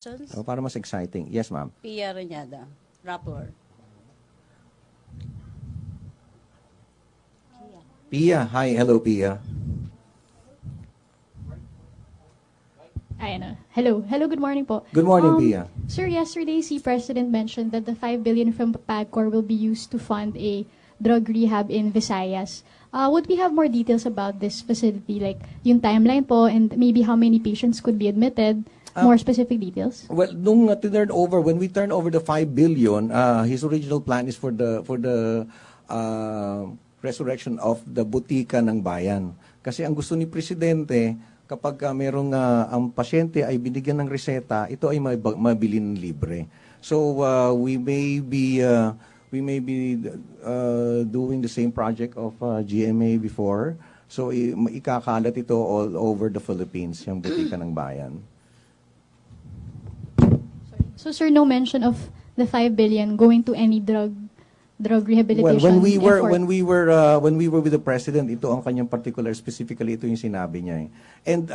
questions? Para mas exciting. Yes, ma'am. Pia Reñada, Rappler. Pia. Hi. Hello, Pia. Hello. Hello, good morning po. Good morning, Pia. Sir, yesterday, si President mentioned that the 5 billion from PAGCOR will be used to fund a drug rehab in Visayas. Would we have more details about this facility, like yung timeline po, and maybe how many patients could be admitted? More specific details? Well, when we turn over the 5 billion, his original plan is for the resurrection of the butika ng bayan. Kasi ang gusto ni Presidente, kapag merong ang pasyente ay binigyan ng reseta, ito ay mabili ng libre. So we may be doing the same project of GMA before. So ikakalat ito all over the Philippines, yung butika ng bayan. So, sir, no mention of the 5 billion going to any drug rehabilitation Well, effort? when we were with the president, ito ang kanyang particular, specifically ito yung sinabi niya. And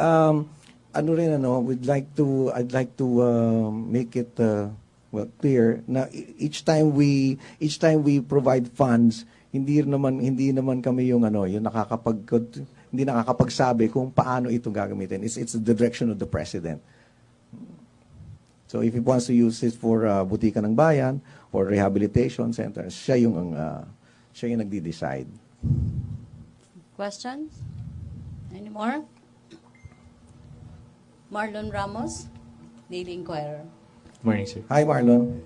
I'd like to make it clear na each time we provide funds, hindi naman kami yung hindi nakakapagsabi kung paano ito gagamitin. It's the direction of the president. So if he wants to use it for butika ng bayan or rehabilitation centers, siya yung nagdi-decide. Questions? Any more? Marlon Ramos, Daily Inquirer. Morning, sir. Hi, Marlon.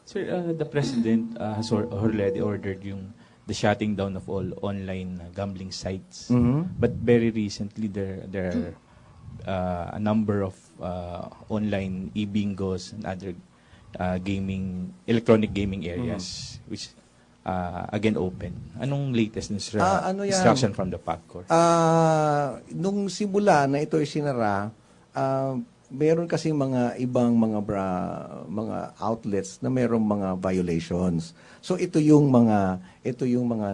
Sir, the President has already ordered the shutting down of all online gambling sites. Mm-hmm. But very recently, there are a number of online e-bingos and other electronic gaming areas, which again open. Anong latest instruction from the PAGCOR? Nung simula na ito ay sinara, meron kasi mga ibang mga outlets na merong mga violations. So ito yung mga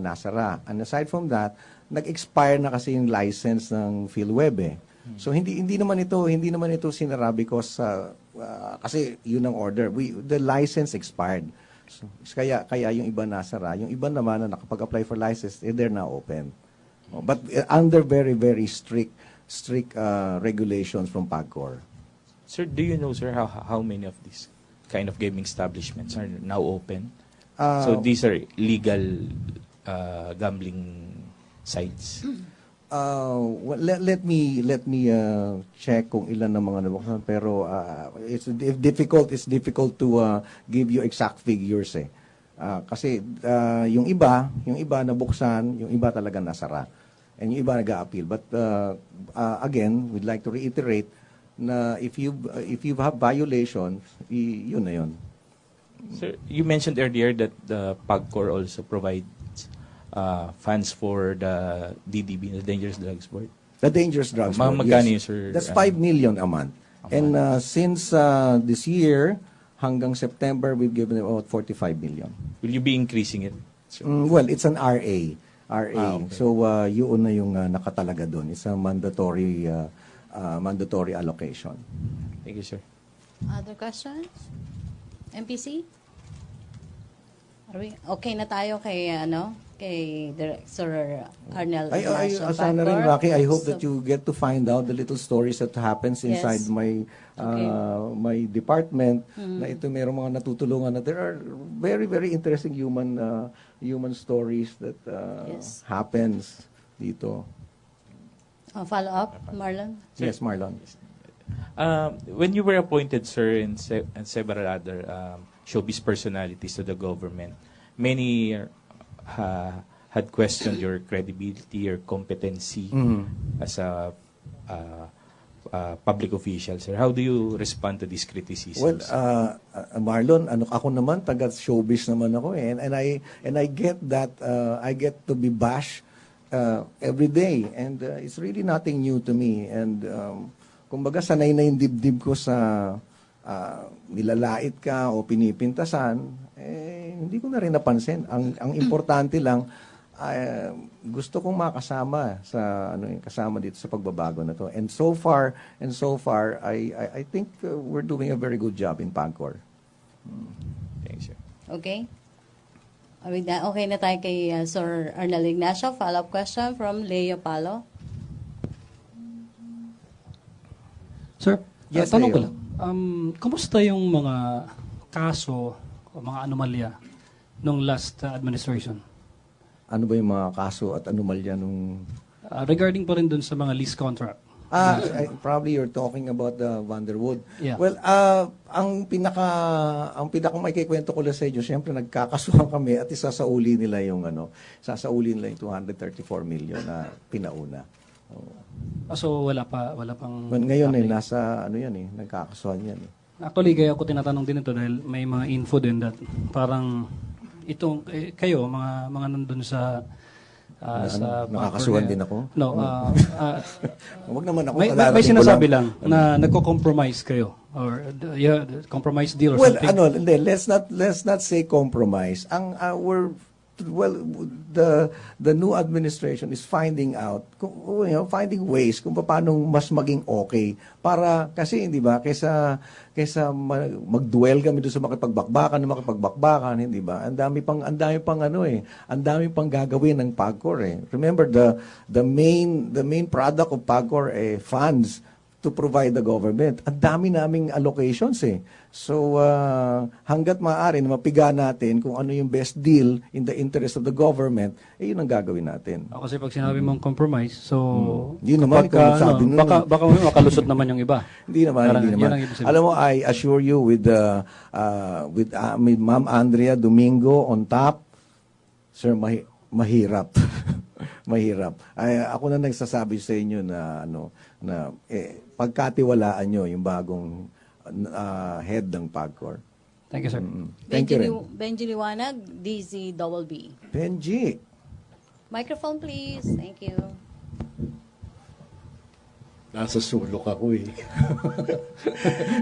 nasara. And aside from that, nag-expire na kasi yung license ng PhilWeb. So hindi naman ito sinara because kasi yun ang order. The license expired. So, kaya yung iba nasara, yung iba naman na nakapag-apply for license, they're now open. But under very very strict regulations from PAGCOR. Sir, do you know, sir, how many of these kind of gaming establishments are now open? So these are legal gambling sites. Let me check kung ilan ng mga nabuksan, pero it's difficult to give you exact figures kasi yung iba nabuksan, yung iba talaga nasara, and yung iba nag-a-appeal. But again, we'd like to reiterate na if you have violations, yun na yun. Sir, you mentioned earlier that the PAGCOR also provides funds for the DDB, the Dangerous Drugs Board. The Dangerous Drugs Board, magkano yes. yun, sir? That's 5 million a month. And since this year, hanggang September, we've given about 45 million. Will you be increasing it? Well, it's an RA. Okay. So, yun na yung nakatalaga doon. It's a mandatory allocation. Thank you, sir. Other questions? MPC? Are we okay na tayo kay Director Arnel Ignacio? Sana rin, Rocky, I hope that you get to find out the little stories that happens inside my department. Na ito merong mga natutulungan na there are very, very interesting human stories that happens dito. Follow up, Marlon? Yes, Marlon. When you were appointed, sir, and several other showbiz personalities to the government, many had questioned your credibility or competency as a public official, sir. How do you respond to these criticisms? Well, Marlon, ako naman taga showbiz naman ako and I get that I get to be bashed every day, and it's really nothing new to me, and kumbaga sanay na yung dibdib ko sa nilalait ka o pinipintasan, hindi ko na rin napansin. Ang importante lang, gusto kong makasama sa kasama dito sa pagbabago na to. And so far I think we're doing a very good job in PAGCOR. Thanks, sir. Okay. Okay na tayo kay Sir Arnel Ignacio. Follow-up question from Leo Palo. Sir, Yes, tanong ko Leo. lang. Kumusta yung mga kaso o mga anomalya nung last administration? Ano ba yung mga kaso at anomalya nung... Regarding pa rin dun sa mga lease contract. Probably you're talking about the Vanderwood. Yeah. Well, ang pinaka may kikwento ko lang sa inyo, siyempre nagkakasuhan kami at isasauli nila yung 234 million na pinauna. So wala pang... Well, ngayon update. nasa nagkakasuhan yan. Actually, kaya ako tinatanong din ito dahil may mga info din that parang itong kayo mga nandun sa Nakakasuhan din ako? No, Huwag naman ako may kalarating ko sinasabi lang. na nagko-compromise kayo or compromise deal or Well, something. hindi, let's not say compromise. The new administration is finding out, finding ways kung paano mas maging okay para kasi hindi ba kaysa magduel kami doon sa makipagbakbakan, hindi ba? Ang dami pang gagawin ng PAGCOR eh. Remember the main product of PAGCOR funds to provide the government. Ang dami naming allocations eh. So, hanggat maaari na mapiga natin kung ano yung best deal in the interest of the government, yun ang gagawin natin. Kasi pag sinabi mong compromise, so Yun naman, kung sabi nun. baka makalusot naman yung iba. Hindi naman. Yun ang ibig sabihin. Alam mo, I assure you with Ma'am Andrea Domingo on top, sir, mahirap. Mahirap. Ako na nagsasabi sa inyo na pagkatiwalaan nyo yung bagong head ng PAGCOR. Thank you, sir. Thank you rin. Benji Liwanag, DZBB. Benji. Microphone, please. Thank you. Nasa sulok ako eh.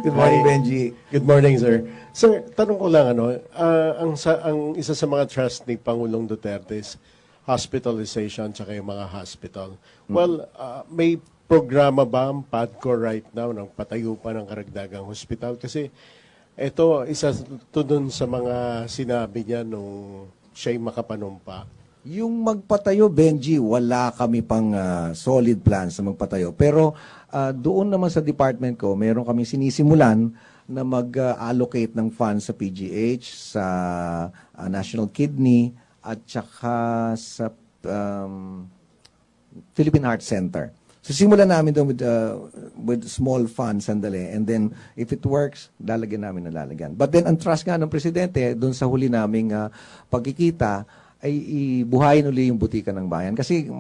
Good morning, Benji. Good morning, sir. Sir, tanong ko lang, ang isa sa mga trust ni Pangulong Duterte is hospitalization tsaka yung mga hospital. Well, may programa ba ang PAGCOR right now ng patayo pa ng karagdagang hospital? Kasi ito, isa to dun sa mga sinabi niya nung siya'y makapanumpa. Yung magpatayo, Benji, wala kami pang solid plans na magpatayo. Pero doon naman sa department ko, meron kami sinisimulan na mag-allocate ng funds sa PGH, sa National Kidney, at saka sa Philippine Heart Center. So simulan namin doon with small funds sandali, and then if it works, lalagyan namin na lalagyan. But then ang trust nga ng presidente doon sa huli naming pagkikita ay ibuhayin uli yung butika ng bayan. Kasi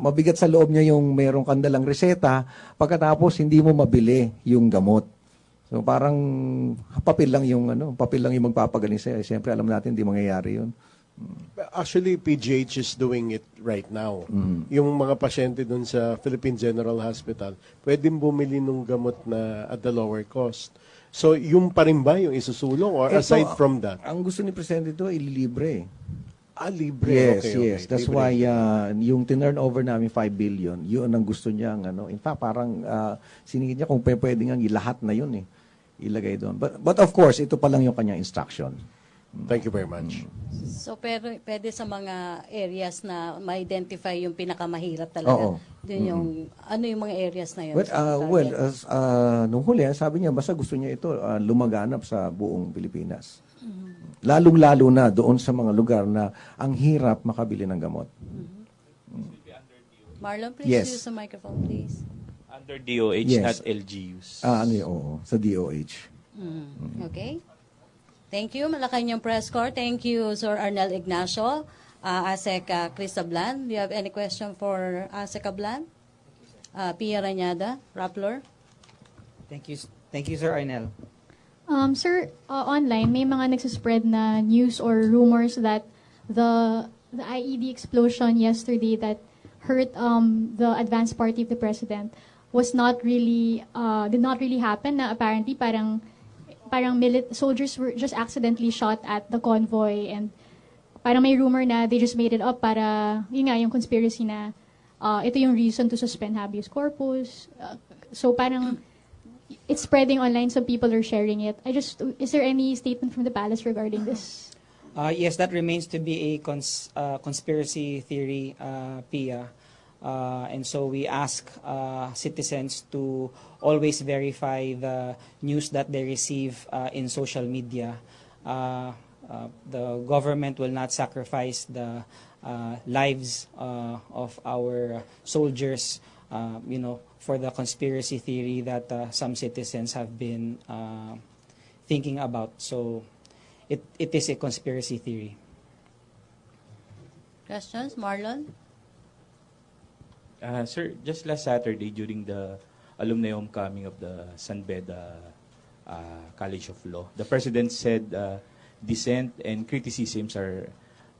mabigat sa loob niya yung merong kandalang reseta, pagkatapos hindi mo mabili yung gamot. So parang papel lang yung magpapagaling sa'yo. Siyempre alam natin hindi mangyayari yun. Actually, PGH is doing it right now. Yung mga pasyente dun sa Philippine General Hospital, pwedeng bumili ng gamot na at the lower cost. So, yung pa rin ba yung isusulong? Or aside from that? Ang gusto ni Presidente ito, ililibre. Libre. Yes, Okay, yes. okay. That's Libre. why yung tinurnover namin 5 billion, yun ang gusto niya. In fact, parang sinigit niya kung pwede nga lahat na yun ilagay doon. But of course, ito pa lang yung kanyang instruction. Thank you very much. So, pero pwede sa mga areas na ma-identify yung pinakamahirap talaga. Oo. Dun ano yung mga areas na yun? Nung huli, sabi niya, basta gusto niya ito lumaganap sa buong Pilipinas. Lalong-lalo na doon sa mga lugar na ang hirap makabili ng gamot. Marlon, please Yes. use the microphone, please. Under DOH, Yes. not LGUs. Sa DOH. Okay. Thank you. Malaking yung press corps. Thank you, Sir Arnel Ignacio. ASEC Chris Ablan. Do you have any question for ASEC Ablan? Pia Ranyada, Rappler. Thank you, Sir Arnel. Sir, online, may mga nagsispread na news or rumors that the IED explosion yesterday that hurt the advanced party of the president was not really, did not really happen, na apparently parang soldiers were just accidentally shot at the convoy, and parang may rumor na they just made it up para, yun nga, yung conspiracy na ito yung reason to suspend habeas corpus. So parang it's spreading online. Some people are sharing it. Is there any statement from the palace regarding this? Yes, that remains to be a conspiracy theory, Pia. And so we ask citizens to always verify the news that they receive in social media. The government will not sacrifice the lives of our soldiers, for the conspiracy theory that some citizens have been thinking about. So it is a conspiracy theory. Questions, Marlon? Sir, just last Saturday during the alumni homecoming of the San Beda College of Law, the President said dissent and criticisms are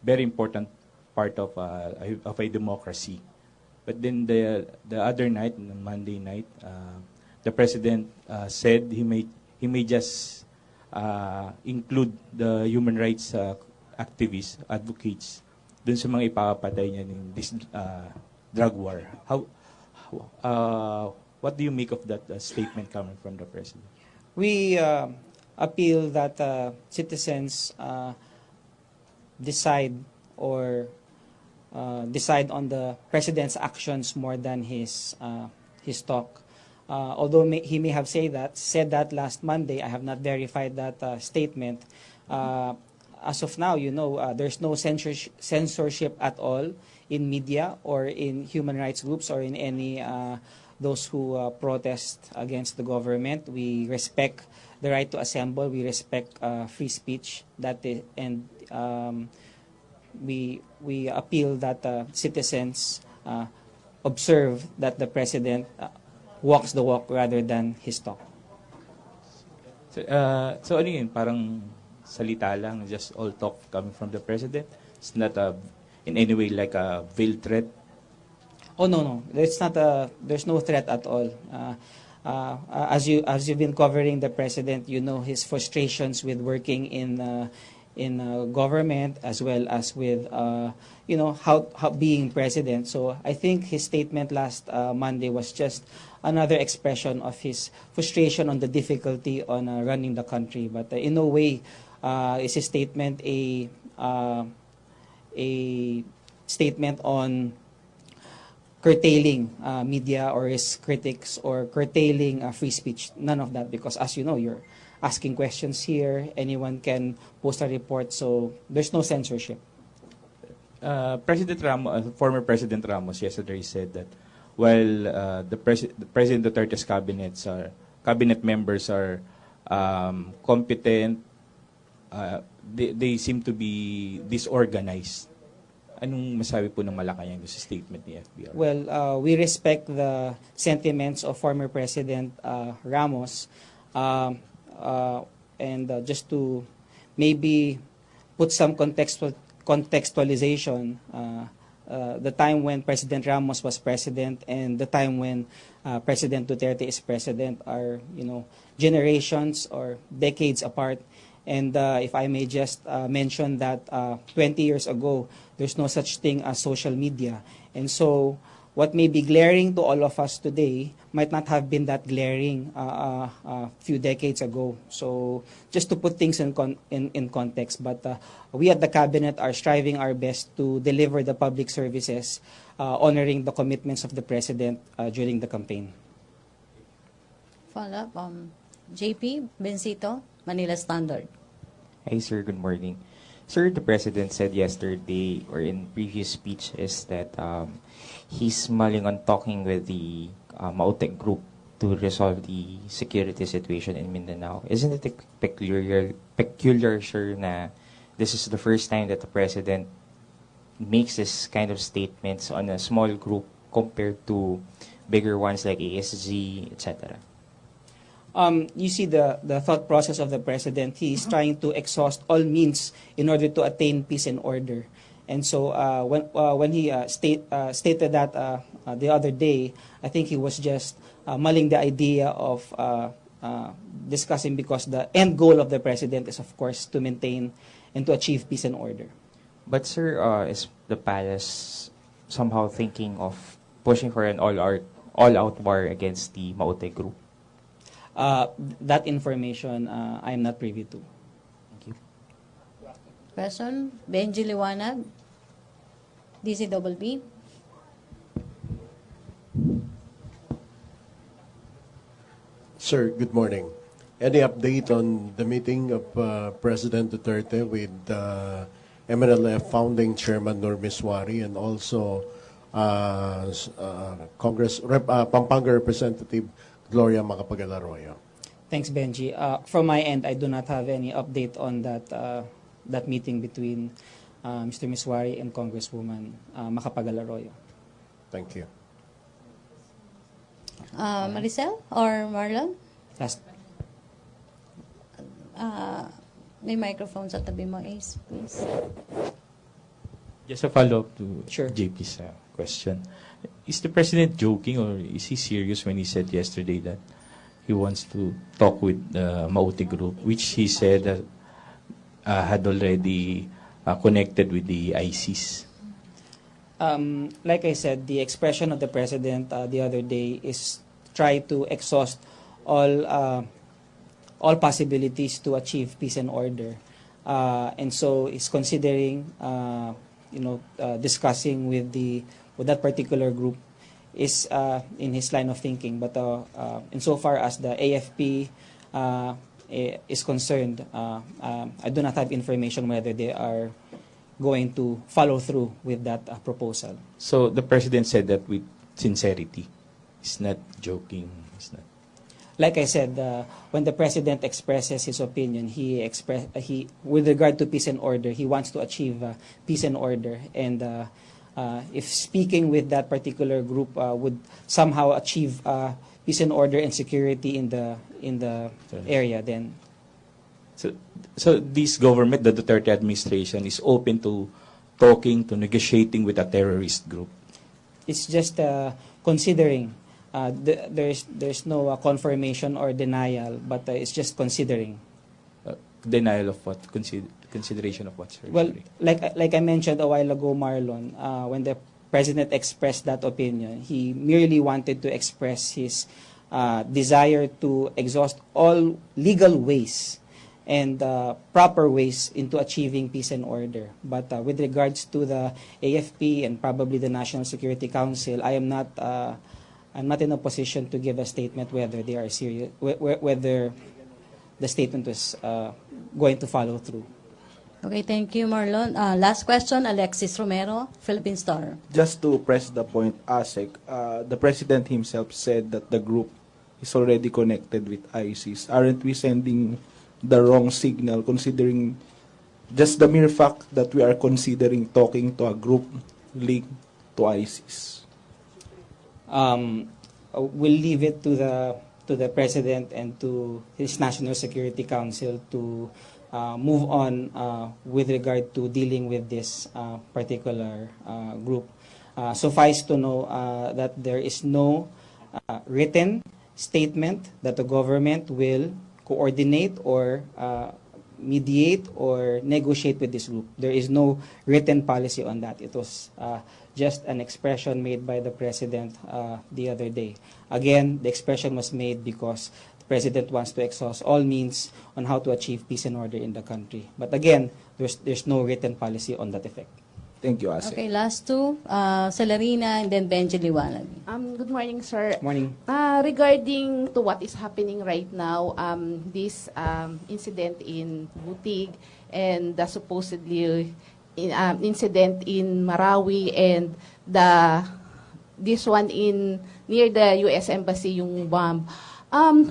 very important part of a democracy. But then the other night, on Monday night, the President said he may just include the human rights activists, advocates, dun sa mga ipapatay niya in this drug war. What do you make of that statement coming from the President? We appeal that citizens decide on the President's actions more than his talk. Although he may have said that last Monday, I have not verified that statement. As of now, there's no censorship at all in media or in human rights groups or in any those who protest against the government. We respect the right to assemble. We respect free speech. We appeal that citizens observe that the President walks the walk rather than his talk. So ano yun? Parang salita lang, just all talk coming from the President? It's not in any way like a veiled threat? Oh, no. There's no threat at all. As you've been covering the President, you know his frustrations with working in government as well as with how being president. So I think his statement last Monday was just another expression of his frustration on the difficulty on running the country. But in no way is his statement a statement on curtailing media or his critics or curtailing free speech. None of that, because as you know, you're asking questions here. Anyone can post a report, so there's no censorship. Former President Ramos yesterday said that while the President Duterte's cabinet members are competent, they seem to be disorganized. Anong masabi po ng Malacanang sa statement ni FBR? Well, we respect the sentiments of former President Ramos. And just to maybe put some contextualization, the time when President Ramos was president and the time when President Duterte is president are, generations or decades apart. And if I may just mention that 20 years ago, there's no such thing as social media. And so what may be glaring to all of us today might not have been that glaring a few decades ago. So just to put things in context, but we at the Cabinet are striving our best to deliver the public services, honoring the commitments of the President during the campaign. Follow up, JP Bencito, Manila Standard. Hi, sir. Good morning. Sir, the President said yesterday or in previous speeches that he's mulling on talking with the Mautec group to resolve the security situation in Mindanao. Isn't it peculiar, sir, na this is the first time that the President makes this kind of statements on a small group compared to bigger ones like ASG, etc.? You see the thought process of the President. He is trying to exhaust all means in order to attain peace and order. And so when he stated that the other day, I think he was just mulling the idea of discussing, because the end goal of the President is, of course, to maintain and to achieve peace and order. But sir, is the palace somehow thinking of pushing for an all-out war against the Maute group? That information I am not privy to. Thank you. Question? Benji Liwanag, DCBB. Sir, good morning. Any update on the meeting of President Duterte with MNLF founding chairman Nur Miswari and also Pampanga Representative Gloria Macapagal-Arroyo? Thanks, Benji. From my end, I do not have any update on that meeting between Mr. Miswari and Congresswoman Macapagal-Arroyo. Thank you. Maricel or Marlon? Last. May microphone sa tabi mo, Ace, please. Just a follow-up to Sure. JP's question. Is the president joking or is he serious when he said yesterday that he wants to talk with the Maute group, which he said had already connected with the ISIS? Like I said, the expression of the president the other day is try to exhaust all possibilities to achieve peace and order, and so is considering, discussing with that particular group is in his line of thinking. But insofar as the AFP is concerned, I do not have information whether they are going to follow through with that proposal. So the president said that with sincerity. He's not joking. He's not. Like I said, when the president expresses his opinion, he with regard to peace and order, he wants to achieve peace and order. And if speaking with that particular group would somehow achieve peace and order and security in the area, then. So this government, the Duterte administration, is open to talking, to negotiating with a terrorist group. It's just considering. There's no confirmation or denial, but it's just considering. Denial of what? Consideration of what, sir? Well, like I mentioned a while ago, Marlon, when the president expressed that opinion, he merely wanted to express his desire to exhaust all legal ways and proper ways into achieving peace and order. But with regards to the AFP and probably the National Security Council, I'm not in a position to give a statement whether they are serious, whether the statement was going to follow through. Okay, thank you, Marlon. Last question, Alexis Romero, Philippine Star. Just to press the point, ASEC, the president himself said that the group is already connected with ISIS. Aren't we sending the wrong signal considering just the mere fact that we are considering talking to a group linked to ISIS? We'll leave it to the president and to his National Security Council to move on with regard to dealing with this particular group. Suffice to know that there is no written statement that the government will coordinate or mediate or negotiate with this group. There is no written policy on that. It was just an expression made by the president the other day. Again, the expression was made because the president wants to exhaust all means on how to achieve peace and order in the country. But again, there's no written policy on that effect. Thank you, ASEC. Okay, last two, Celerina and then Benji Liwanag. Good morning, sir. Morning. Regarding to what is happening right now, this incident in Butig and the supposedly incident in Marawi and this one in near the U.S. Embassy, yung bomb,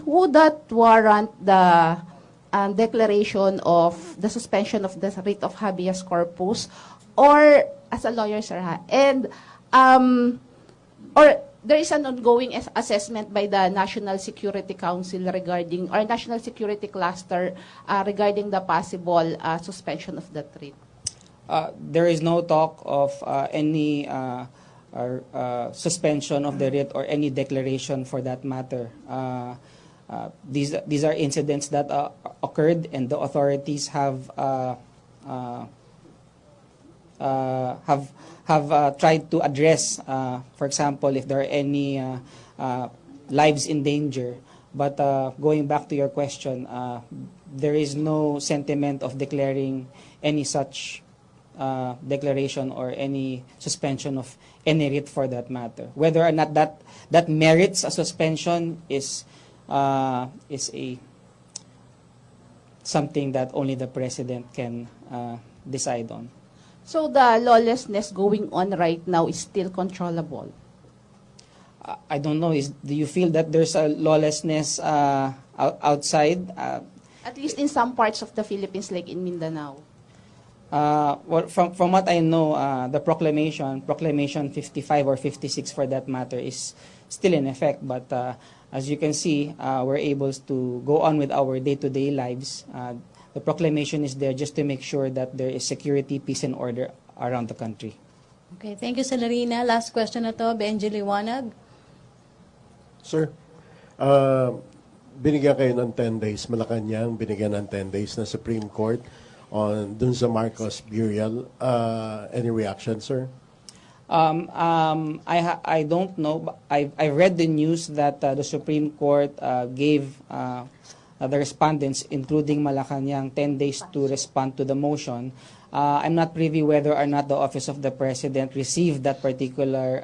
would that warrant the declaration of the suspension of the writ of habeas corpus? Or as a lawyer, sir, and or there is an ongoing assessment by the National Security Council regarding, or National Security Cluster regarding the possible suspension of that writ. There is no talk of any suspension of the writ or any declaration for that matter. These are incidents that occurred, and the authorities have tried to address, for example, if there are any lives in danger. But going back to your question, there is no sentiment of declaring any such declaration or any suspension of any writ for that matter. Whether or not that merits a suspension is something that only the president can decide on. So the lawlessness going on right now is still controllable? I don't know. Do you feel that there's a lawlessness outside? At least in some parts of the Philippines, like in Mindanao. Well, from what I know, the Proclamation 55 or 56 for that matter, is still in effect. But as you can see, we're able to go on with our day-to-day lives. The proclamation is there just to make sure that there is security, peace, and order around the country. Okay, thank you, Celerina. Last question na to, Benji Liwanag. Sir, binigyan kayo ng 10 days, Malacanang binigyan ng 10 days na Supreme Court on dun sa Marcos burial. Any reaction, sir? I don't know. I read the news that the Supreme Court gave the respondents, including Malacanang, 10 days to respond to the motion. I'm not privy whether or not the Office of the President received that particular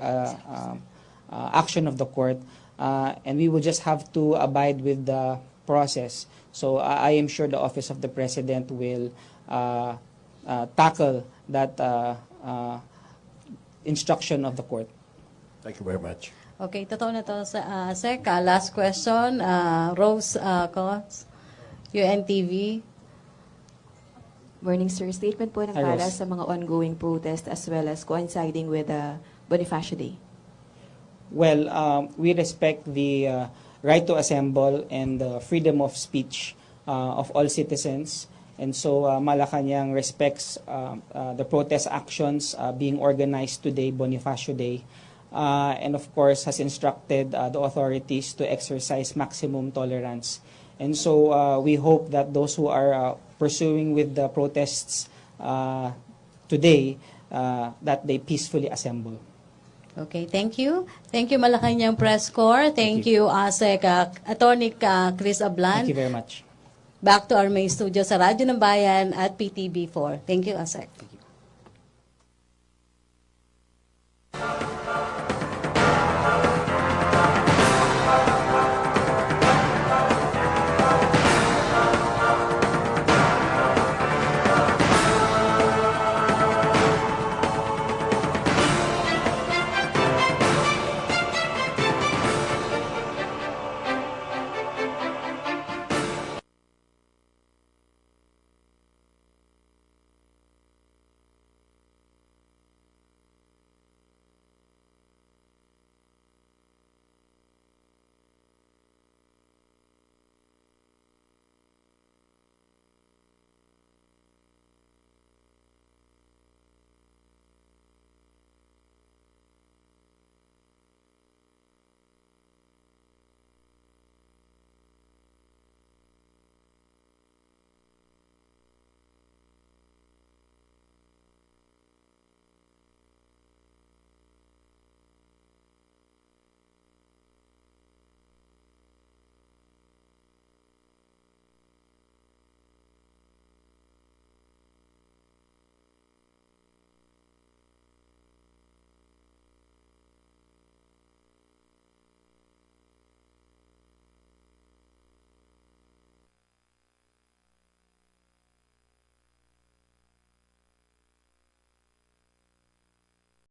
action of the court, and we will just have to abide with the process. So I am sure the Office of the President will tackle that instruction of the court. Thank you very much. Okay, totoo na to sa Sec. Last question, Rose Cots, UNTV. Morning, sir. Statement po ng Hi, para Rose. sa mga ongoing protest as well as coinciding with Bonifacio Day. Well, we respect the right to assemble and the freedom of speech of all citizens. And so Malacanang respects the protest actions being organized today, Bonifacio Day, and of course has instructed the authorities to exercise maximum tolerance. And so we hope that those who are pursuing with the protests today, that they peacefully assemble. Okay, thank you. Thank you, Malacanang Press Corps. Thank you, Sec. Attorney Chris Ablan. Thank you very much. Back to our main studio sa Radyo ng Bayan at PTB4. Thank you, Asek.